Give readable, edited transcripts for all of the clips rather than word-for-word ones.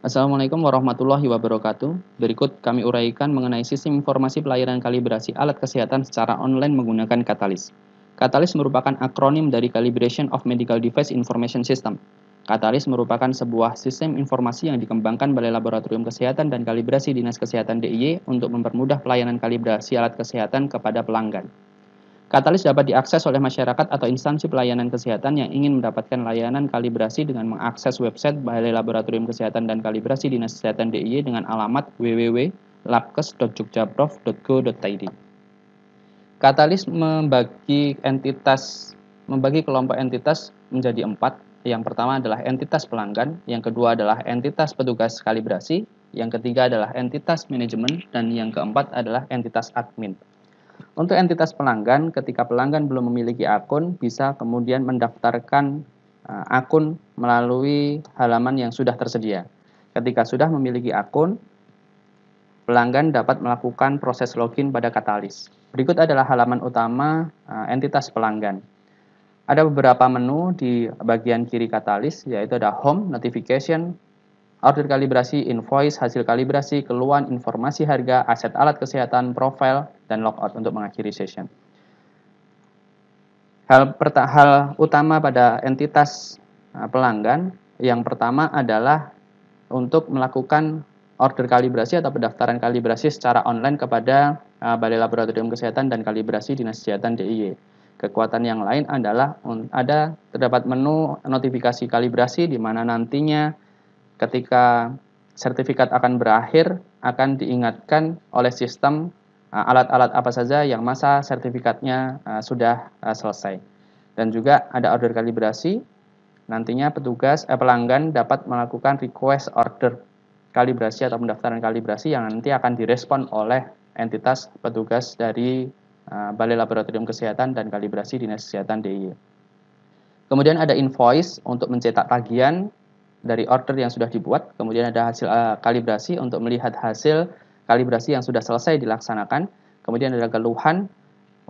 Assalamualaikum warahmatullahi wabarakatuh. Berikut kami uraikan mengenai sistem informasi pelayanan kalibrasi alat kesehatan secara online menggunakan Katalis. Katalis merupakan akronim dari Calibration of Medical Device Information System. Katalis merupakan sebuah sistem informasi yang dikembangkan Balai Laboratorium Kesehatan dan Kalibrasi Dinas Kesehatan DIY untuk mempermudah pelayanan kalibrasi alat kesehatan kepada pelanggan. Katalis dapat diakses oleh masyarakat atau instansi pelayanan kesehatan yang ingin mendapatkan layanan kalibrasi dengan mengakses website Balai Laboratorium Kesehatan dan Kalibrasi Dinas Kesehatan DIY dengan alamat www.labkes.jogjaprof.go.id. Katalis membagi kelompok entitas menjadi 4. Yang pertama adalah entitas pelanggan, yang kedua adalah entitas petugas kalibrasi, yang ketiga adalah entitas manajemen, dan yang keempat adalah entitas admin. Untuk entitas pelanggan, ketika pelanggan belum memiliki akun, bisa kemudian mendaftarkan akun melalui halaman yang sudah tersedia. Ketika sudah memiliki akun, pelanggan dapat melakukan proses login pada Katalis. Berikut adalah halaman utama entitas pelanggan. Ada beberapa menu di bagian kiri Katalis, yaitu ada Home, Notification, order kalibrasi, invoice, hasil kalibrasi, keluhan, informasi harga, aset alat kesehatan, profile, dan logout untuk mengakhiri session. Hal utama pada entitas pelanggan, yang pertama adalah untuk melakukan order kalibrasi atau pendaftaran kalibrasi secara online kepada Balai Laboratorium Kesehatan dan Kalibrasi Dinas Kesehatan DIY. Kekuatan yang lain adalah terdapat menu notifikasi kalibrasi di mana nantinya ketika sertifikat akan berakhir, akan diingatkan oleh sistem alat-alat apa saja yang masa sertifikatnya sudah selesai. Dan juga ada order kalibrasi, nantinya pelanggan dapat melakukan request order kalibrasi atau pendaftaran kalibrasi yang nanti akan direspon oleh entitas petugas dari Balai Laboratorium Kesehatan dan Kalibrasi Dinas Kesehatan DIY. Kemudian ada invoice untuk mencetak tagihan dari order yang sudah dibuat, kemudian ada hasil kalibrasi untuk melihat hasil kalibrasi yang sudah selesai dilaksanakan, kemudian ada keluhan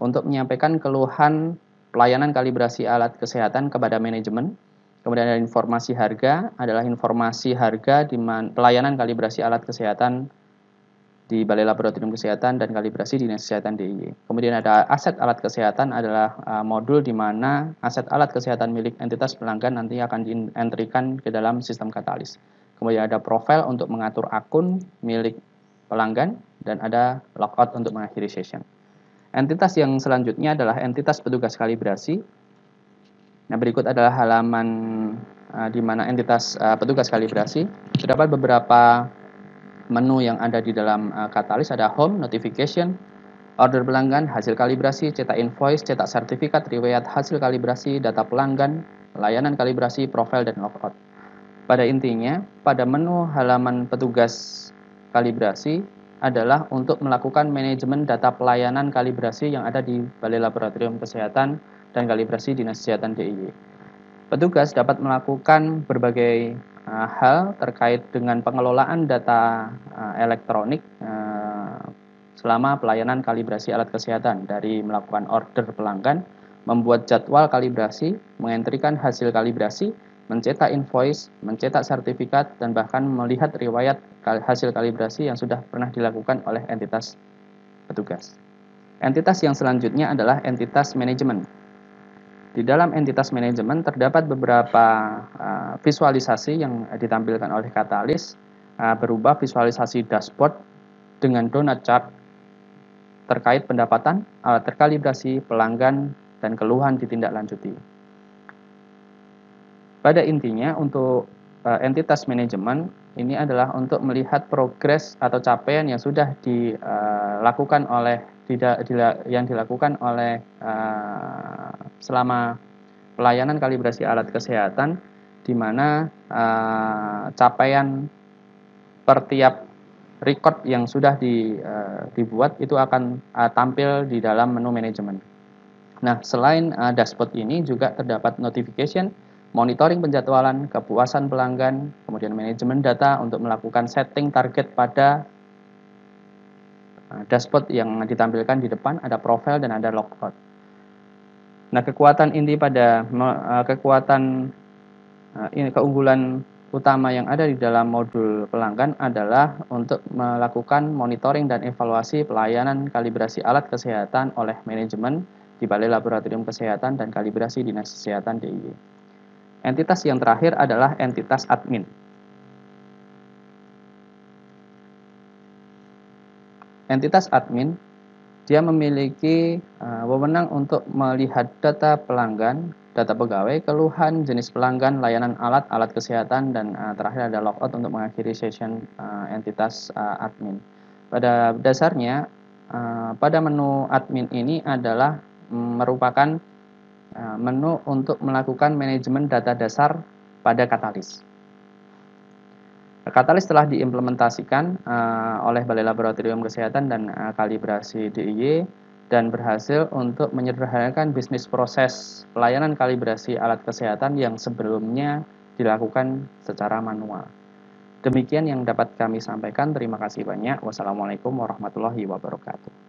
untuk menyampaikan keluhan pelayanan kalibrasi alat kesehatan kepada manajemen, kemudian ada informasi harga, adalah informasi harga di pelayanan kalibrasi alat kesehatan di Balai Laboratorium Kesehatan dan Kalibrasi Dinas Kesehatan DIY. Kemudian ada aset alat kesehatan, adalah modul di mana aset alat kesehatan milik entitas pelanggan nanti akan dientrikan ke dalam sistem Katalis. Kemudian ada profile untuk mengatur akun milik pelanggan, dan ada logout untuk mengakhiri session. Entitas yang selanjutnya adalah entitas petugas kalibrasi. Nah, berikut adalah halaman di mana entitas petugas kalibrasi. Terdapat beberapa menu yang ada di dalam Katalis, ada Home, Notification, order pelanggan, hasil kalibrasi, cetak invoice, cetak sertifikat, riwayat hasil kalibrasi, data pelanggan, layanan kalibrasi, profile, dan logout. Pada intinya, pada menu halaman petugas kalibrasi adalah untuk melakukan manajemen data pelayanan kalibrasi yang ada di Balai Laboratorium Kesehatan dan Kalibrasi Dinas Kesehatan DIY. Petugas dapat melakukan berbagai hal terkait dengan pengelolaan data elektronik selama pelayanan kalibrasi alat kesehatan, dari melakukan order pelanggan, membuat jadwal kalibrasi, mengentrikan hasil kalibrasi, mencetak invoice, mencetak sertifikat, dan bahkan melihat riwayat hasil kalibrasi yang sudah pernah dilakukan oleh entitas petugas. Entitas yang selanjutnya adalah entitas manajemen. Di dalam entitas manajemen terdapat beberapa visualisasi yang ditampilkan oleh Katalis, berupa visualisasi dashboard dengan donut chart terkait pendapatan, alat terkalibrasi, pelanggan, dan keluhan ditindaklanjuti. Pada intinya, untuk entitas manajemen ini adalah untuk melihat progres atau capaian yang sudah dilakukan oleh selama pelayanan kalibrasi alat kesehatan, di mana capaian per tiap record yang sudah dibuat itu akan tampil di dalam menu manajemen. Nah, selain dashboard ini juga terdapat notification, monitoring penjadwalan, kepuasan pelanggan, kemudian manajemen data untuk melakukan setting target pada dashboard yang ditampilkan di depan, ada profile dan ada logout. Nah, keunggulan utama yang ada di dalam modul pelanggan adalah untuk melakukan monitoring dan evaluasi pelayanan kalibrasi alat kesehatan oleh manajemen di Balai Laboratorium Kesehatan dan Kalibrasi Dinas Kesehatan DIY. Entitas yang terakhir adalah entitas admin. Entitas admin, dia memiliki wewenang untuk melihat data pelanggan, data pegawai, keluhan, jenis pelanggan, layanan alat, alat kesehatan, dan terakhir ada logout untuk mengakhiri session entitas admin. Pada dasarnya, pada menu admin ini adalah merupakan menu untuk melakukan manajemen data dasar pada Katalis. Katalis telah diimplementasikan oleh Balai Laboratorium Kesehatan dan Kalibrasi DIY dan berhasil untuk menyederhanakan bisnis proses pelayanan kalibrasi alat kesehatan yang sebelumnya dilakukan secara manual. Demikian yang dapat kami sampaikan. Terima kasih banyak. Wassalamualaikum warahmatullahi wabarakatuh.